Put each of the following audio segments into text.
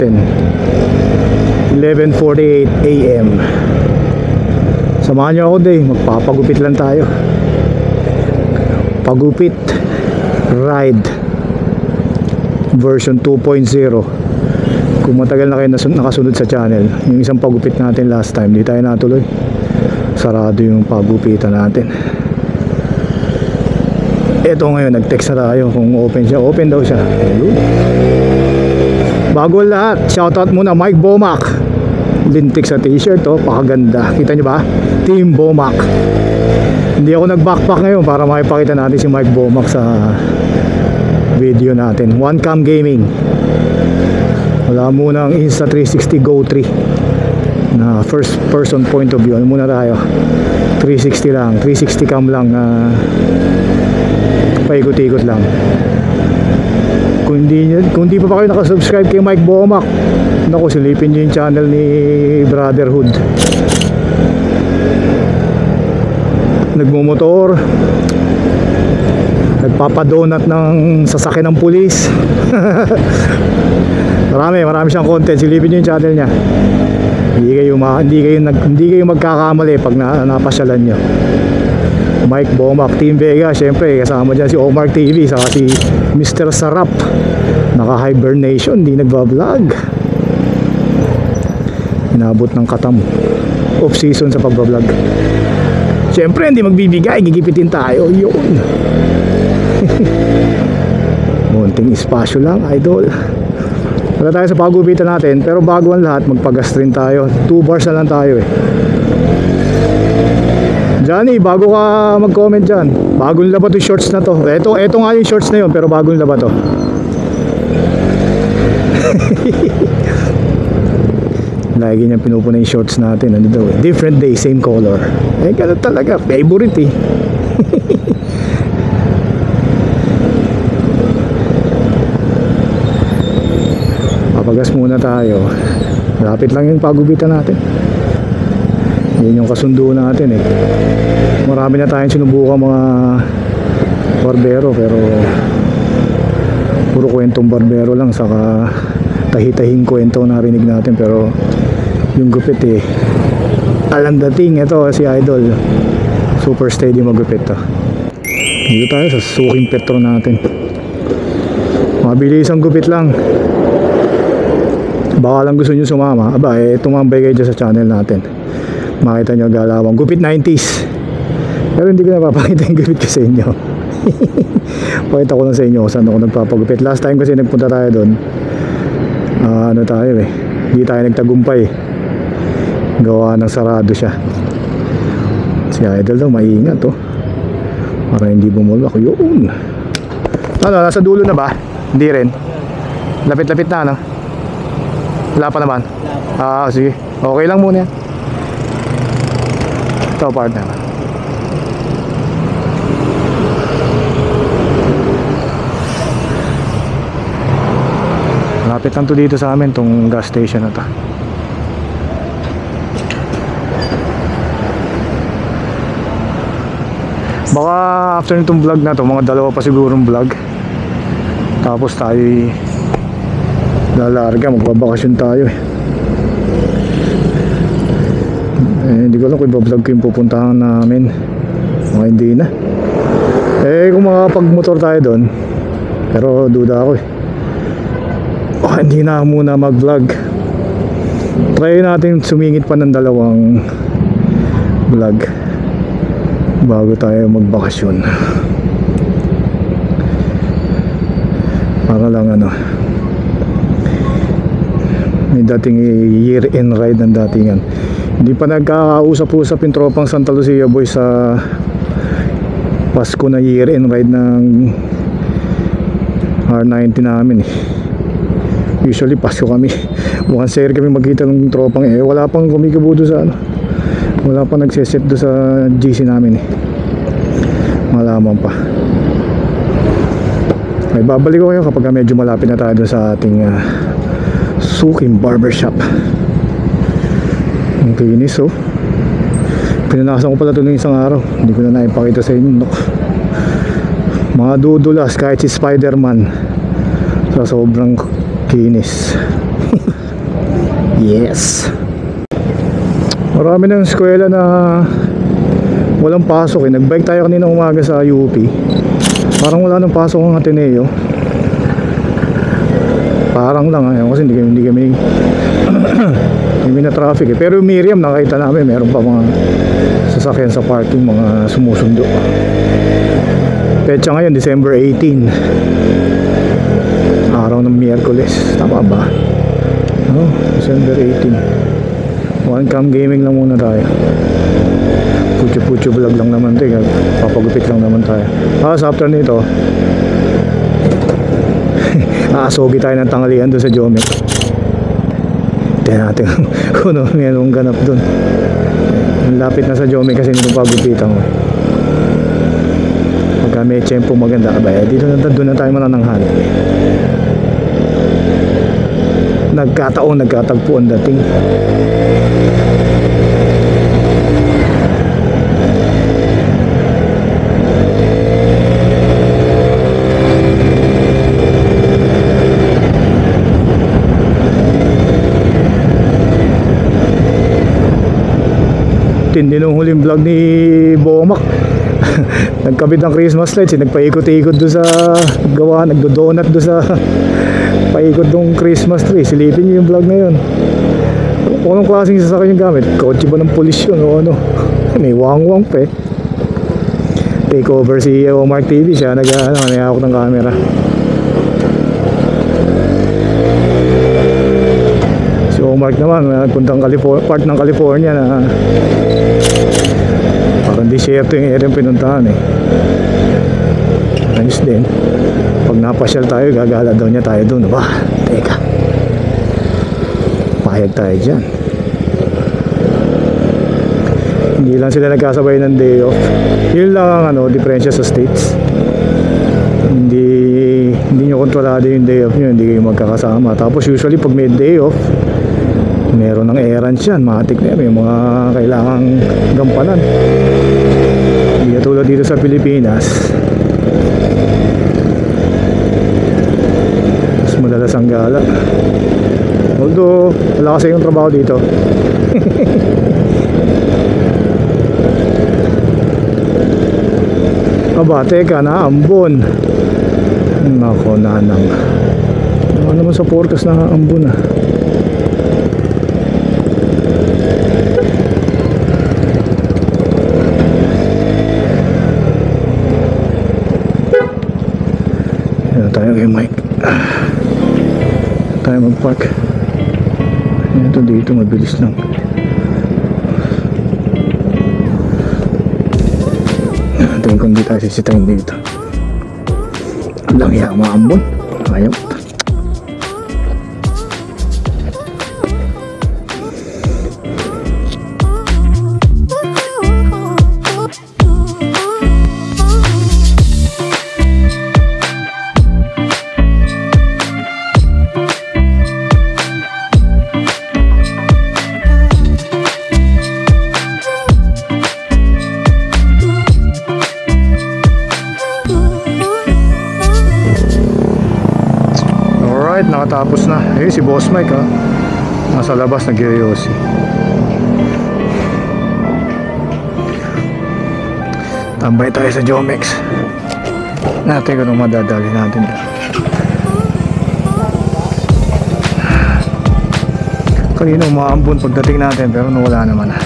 natin. 11:48 AM. Samahan nyo ako day, magpapagupit lang tayo. Pagupit Ride version 2.0. Kung matagal na kayo nakasunod sa channel, yung isang pagupit natin last time, di tayo natuloy. Sarado yung pagupitan natin. Eto ngayon, nag-text na tayo kung open siya. Open daw siya. Bago lahat, shoutout muna Mike Bomac. Lintik sa t-shirt, oh, pakaganda. Kita nyo ba? Team Bomac. Hindi ako nag-backpack ngayon para makipakita natin si Mike Bomac sa video natin. One Cam Gaming. Wala muna ang Insta360 Go 3 na first person point of view. Ano muna tayo? 360 lang, 360 cam lang na paikot-ikot lang. Kung hindi pa kayo nakasubscribe kay Mike Bomac, naku, silipin nyo yung channel ni Brotherhood. Nagmumotor, nagpapadonut ng sasakyan ng pulis. marami siyang content. Silipin nyo yung channel niya. Hindi kayo magkakamali pag napasyalan nyo. Mike Bomac, Team Vega. Syempre kasama dyan si Omar TV, saka si Mr. Sarap. Naka-hibernation, di nagbablog. Inabot ng katam. Off season sa pagbablog. Syempre hindi magbibigay, gigipitin tayo. Yun. Munting espasyo lang, idol. Wala tayo sa pagupitan natin, pero bago ang lahat, magpagastrin tayo. 2 bars na lang tayo eh. Johnny, bago ka mag-comment dyan, bagong laba to shorts na to. Eto nga yung shorts na yun, pero bagong laba to. Lagi niya pinupuna yung shorts natin. Ano daw eh? Different day, same color. Eh, ganun talaga. Favorite eh. Papagas muna tayo. Lapit lang yung pagupitan natin. Yun yung kasundo natin eh. Marami na tayong sinubukan mga barbero, pero puro kwentong barbero lang, saka tahi-tahing kwento narinig natin. Pero yung gupit eh, alam dating. Ito si Idol, super steady magupit to. Dito tayo sa suking petro natin. Mabilis ang gupit lang. Baka lang gusto nyo sumama, aba eh, tumambay kayo dyan sa channel natin. Makita nyo galawang gupit 90s. Pero hindi ko napapakita yung gupit ko sa inyo. Pakita ko lang sa inyo kung saan ako nagpapagupit. Last time kasi nagpunta tayo doon, ano tayo eh, hindi tayo nagtagumpay. Gawa ng sarado siya. Si Idol daw maingat oh, para hindi bumulak. Yun. Ano, nasa dulo na ba? Hindi rin. Lapit-lapit na ano? Wala pa naman? Sige. Okay lang muna yan. Ito partner. Malapit lang to dito sa amin, tong gas station na to. Baka after nitong vlog na to, mga dalawa pa sigurong vlog, tapos tayo lalarga, magbabakasyon tayo eh. Hindi ko alam kung ibablog ko yung pupuntahan namin. Mga hindi na. Kung makapag-motor tayo doon, pero duda ako eh. Hindi na muna mag-vlog. Try natin sumingit pa ng 2 vlog bago tayo magbakasyon. Para lang ano, may dating year-end ride ng datingan. Hindi pa nagkakausap-usap yung tropang Santa Lucia boys sa Pasko na year-end ride ng R90 namin eh. Usually Pasko kami. Once a year kami magkita ng tropang eh. Wala pang kumikabudo sa ano. Wala pang nagsiset do sa GC namin eh. Malaman pa. Ay babalik ko kayo kapag medyo malapit na tayo sa ating suking barbershop. Ang kinis oh. Pinanasan ko pala ito ng isang araw. Hindi ko na naipakita sa inyo. Mga dudulas kahit si Spider-Man sa sobrang kinis. Yes. Marami ng eskwela na walang pasok eh. Nagbike tayo kanina umaga sa UP. Parang wala nang pasok ang Ateneo. Parang lang kasi hindi kami hindi na traffic eh. Pero Miriam nakita namin meron pa mga sasakyan sa parking, mga sumusundo. Petsa ngayon December 18, araw ng Miyerkules, tama ba? December 18. One cam gaming lang muna tayo. Pucho vlog lang naman tayo, papagupit lang naman tayo. Sa after nito aasogi tayo ng tanghalian doon sa Jomek. Tingnan natin kung mayroong ganap doon. Lapit na sa Jomek kasi nito pagupitan ko. Pagka may tiyempo maganda dito na doon na tayo manananghal. Nagkatagpo ang dating. Tindi nung huling vlog ni Bomac. Nagkabit ng Christmas lights, nagpaikot-ikot doon sa gawa, nagdo-donut doon sa paikot ng Christmas tree. Silipin niyo yung vlog na yun. Kung anong klaseng sasakyan yung gamit, kotse ba ng pulis yun o ano? May wang-wang pa eh. Take over si Omar TV, siya nag-ahawak ng camera. Si Omar naman puntang part ng California na parang disyerto yung area pinuntahan eh. Ayos din. Pag napasyal tayo, gagala daw niya tayo doon. Teka, pahayag tayo dyan. Hindi lang sila nagkasabay ng day off. Yun lang ang diferensya sa states. Hindi nyo kontrolado yung day off nyo, hindi kayo magkakasama. Tapos usually pag may day off, meron ng errands yan, matik na yan, may mga kailangang gampanan. Hindi tulad dito sa Pilipinas, mas madalas ang gala. Although wala kasi yung trabaho dito. Teka na, Ambon. Nako, nanang. Ano naman sa forecast na Ambon ah. Tayo kay Mike. Tayo mag-park. Ito dito mabilis lang. Tingin ko hindi tayo sisitayin dito. Lang iya maambon. Ayaw. Nakatapos na. Si Boss Mike nasa labas nag-yoyosi. Tambay tayo sa Jomex. Natin kung madadali natin. Kanina umaambon pagdating natin pero nawala naman na.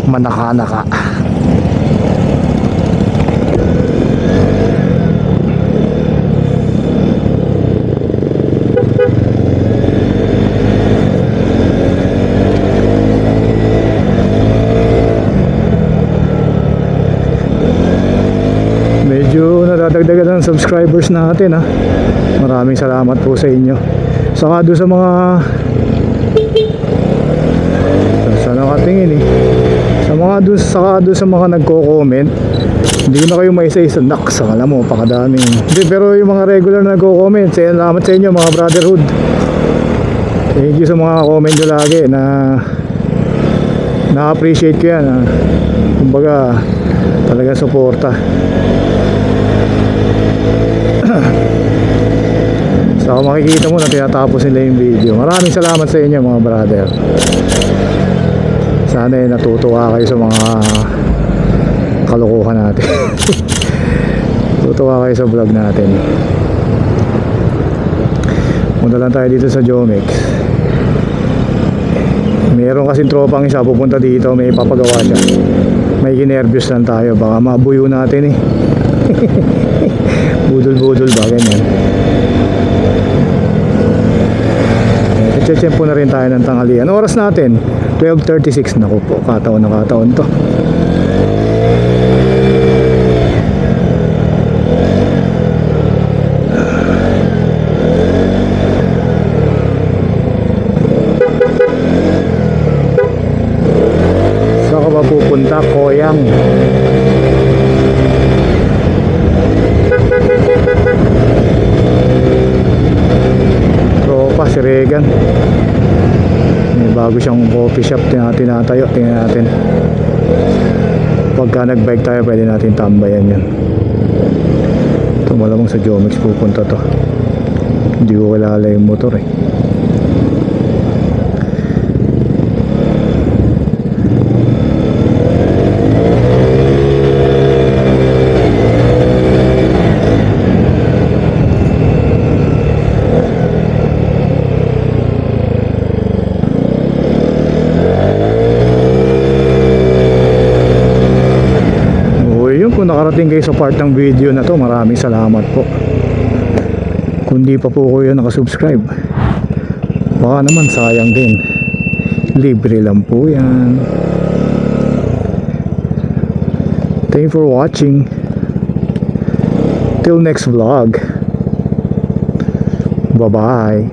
Manaka-naka. Nadagdagan ng subscribers natin Maraming salamat po sa inyo. Saka doon sa mga saan nakatingin saka doon sa mga nagko-comment, hindi ko na kayo maisa-isa. Naks, alam mo, pakadaming. Hindi, pero yung mga regular na nagko-comment, salamat sa inyo mga brotherhood. Thank you sa mga comment nyo lagi na-appreciate ko yan kumbaga talaga suporta. Baka makikita mo na tinatapos nila yung video. Maraming salamat sa inyo mga brother. Sana natutuwa kayo sa mga kalokohan natin. Tutuwa kayo sa vlog natin. Punta lang tayo dito sa Jomex. Meron kasing tropang isa pupunta dito, may papagawa siya. May ginervyos lang tayo, baka mabuyo natin eh. Budol-budol ba, ganyan. Nagche-check po na rin tayo ng tanghalian. Oras natin 12:36. Naku po, kataon na kataon to. Pupunta Koyang. Tropa si Regan. May bago siyang coffee shop tinatayo. Tingnan natin. Pagka nagbike tayo pwede natin tambayan yan. Ito malamang sa Jomex pupunta to. Hindi ko kilala yung motor eh. Kung nakarating kayo sa part ng video na to, maraming salamat po. Kung di pa po kayo nakasubscribe, baka naman sayang din. Libre lang po yan. Thank you for watching. Till next vlog. Bye bye.